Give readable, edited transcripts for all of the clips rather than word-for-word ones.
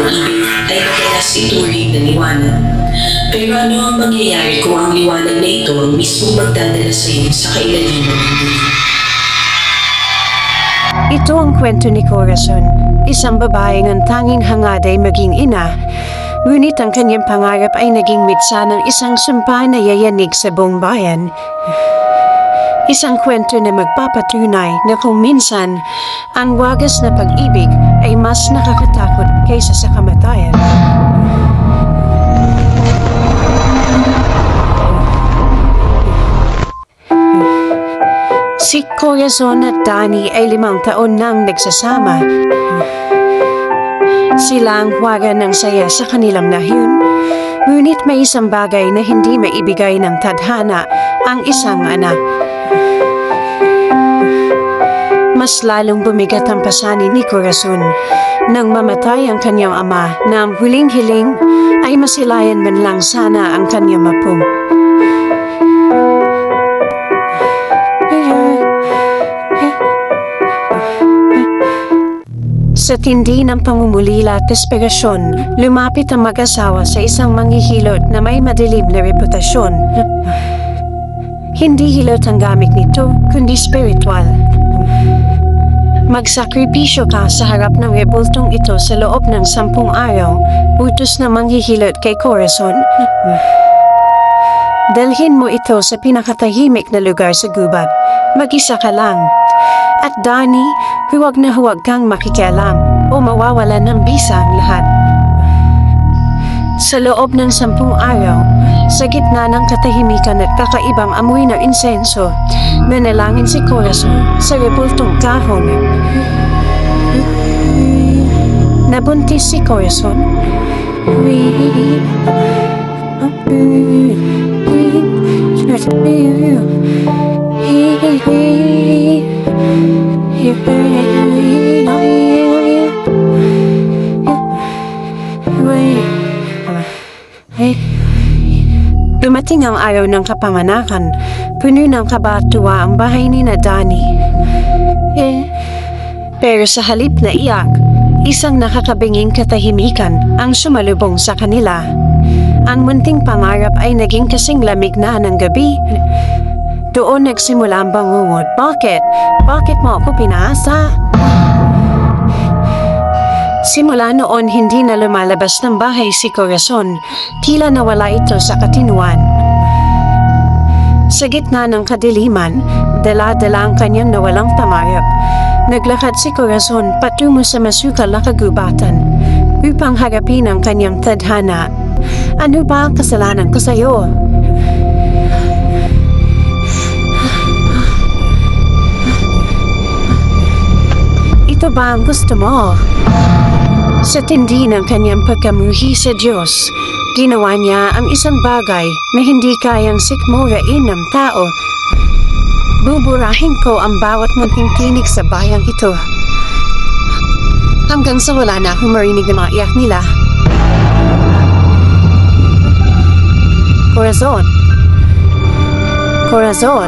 pag-ibig ay madalas ituring na liwanag. Pero ano ang mangyayari kung ang liwanag na ito ang mismo magdadala sa iyo sa kailaliman ng dilim? Ito ang kwento ni Corazon, isang babaeng ang tanging hangad ay maging ina, ngunit ang kanyang pangarap ay naging mitsa ng isang sumpa na yayanig sa buong bayan. Isang kwento na magpapatunay na kung minsan, ang wagas na pag-ibig ay mas nakakatakot kaysa sa kamatayan. Si Corazon at Danny ay 5 taon nang nagsasama. Sila ang huwaga ng saya sa kanilang nahiyon, ngunit may isang bagay na hindi maibigay ng tadhana, ang isang anak. Mas lalong bumigat ang pasanin ni Corazon nang mamatay ang kanyang ama na ang huling hiling ay masilayan man lang sana ang kanyang apo. Sa tindi ng pangungulila at desperasyon, lumapit ang mag-asawa sa isang manghihilot na may madilim na reputasyon. Hindi hilot ang gamit nito, kundi spiritual. Magsakripisyo ka sa harap ng rebultong ito sa loob ng 10 araw, utos na manghihilot kay Corazon. Dalhin mo ito sa pinakatahimik na lugar sa gubat. Mag-isa ka lang. At Danny, huwag na huwag kang makikialam o mawawalan ng bisa ang lahat. Sa loob ng 10 araw, sa gitna ng katahimikan at kakaibang amoy ng insenso, manalangin si Corazon sa rebultong kahon. Nabuntis si Corazon. Dumating ang araw ng kapanganakan, puno ng kaba at tuwa ang bahay ni na Danny. Pero sa halip na iyak, isang nakakabinging katahimikan ang sumalubong sa kanila. Ang munting pangarap ay naging kasing lamig na ng gabi. Doon nagsimula ang bangungot. Bakit? Bakit mo ako pinaasa? Simula noon hindi na lumalabas ng bahay si Corazon, tila nawala ito sa katinuan. Sa gitna ng kadiliman, dala-dala ang kanyang nawalang pangarap. Naglakad si Corazon patungo sa masukal na kagubatan upang harapin ang kanyang tadhana. Ano ba ang kasalanan ko sa'yo? Ito ba ang gusto mo? Sa tindi ng kanyang pagkamuhi sa Diyos, ginawa niya ang isang bagay na hindi kayang sikmurain ng tao. Buburahin ko ang bawat munting tinig sa bayang ito. Hanggang sa wala na akong marinig na mga iyak nila. Corazon. Corazon.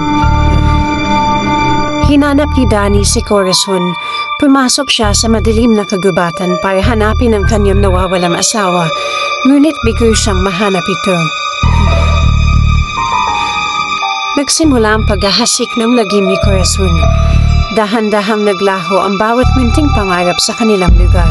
Hinanap ni Danny si Corazon. Pumasok siya sa madilim na kagubatan para hanapin ang kanyang nawawalang asawa, ngunit bigo siyang mahanap ito. Nagsimula ang paghahasik ng lagim ni Corazon. Dahan-dahang naglaho ang bawat munting pangarap sa kanilang lugar.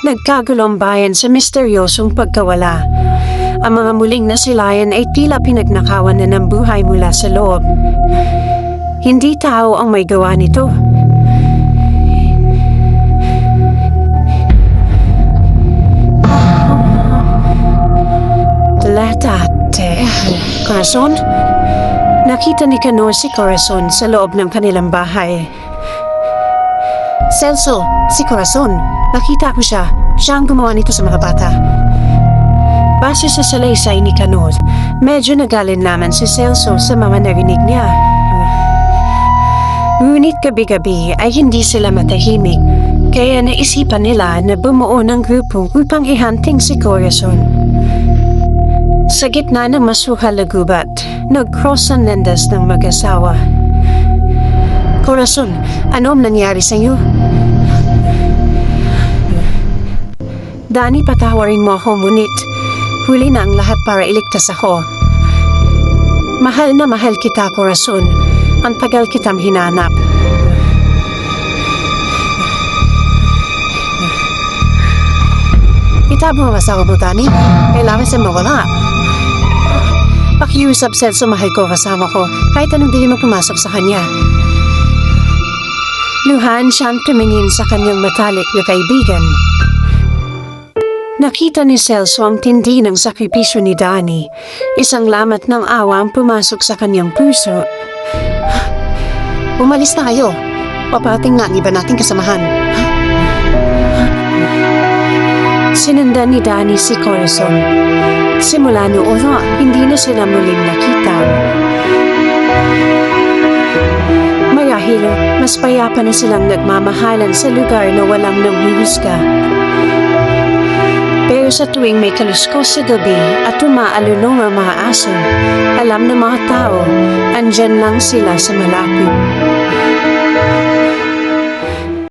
Nagkagulong bayan sa misteryosong pagkawala. Ang mga muling nasilayan ay tila pinagnakawan na ng buhay mula sa loob. Hindi tao ang may gawa nito. Corazon? Nakita ni Cano si Corazon sa loob ng kanilang bahay. Celso, si Corazon. Nakita ko siya. Siya ang gumawa nito sa mga bata. Base sa salaysay ni Cano, medyo nagalit naman si Celso sa mga narinig niya. Ngunit gabi-gabi ay hindi sila matahimik, kaya naisipan nila na bumuo ng grupo upang ihanting si Corazon. Sa gitna ng masuhal na gubat, nag-cross ang landas ng mag-asawa. Corazon, ano ang nangyari sa iyo? Dani, patawarin mo ako, ngunit huli na ang lahat para iligtas ako. Mahal na mahal kita, Corazon. Ang tagal kitang hinanap. Itabo mo sa mo, Dani. Kailangan siya mawala. Pakiusap sa mahal ko kasama ko kahit anong di mo pumasok sa kanya. Luhan siyang tumingin sa kanyang matalik na kaibigan. Nakita ni Celso ang tindi ng sakripisyo ni Dani. Isang lamat ng awa ang pumasok sa kanyang puso. Umalis na kayo. Papating nga ang iba nating kasamahan. Sinundan ni Dani si Corazon. Simula noon, hindi na sila muling nakita. Marahil, mas payapa na silang nagmamahalan sa lugar na walang nanghuhusga. Pero sa tuwing may kaluskos sa gabi at umaalulong ang mga aso, alam ng mga tao, andyan lang sila sa malapit.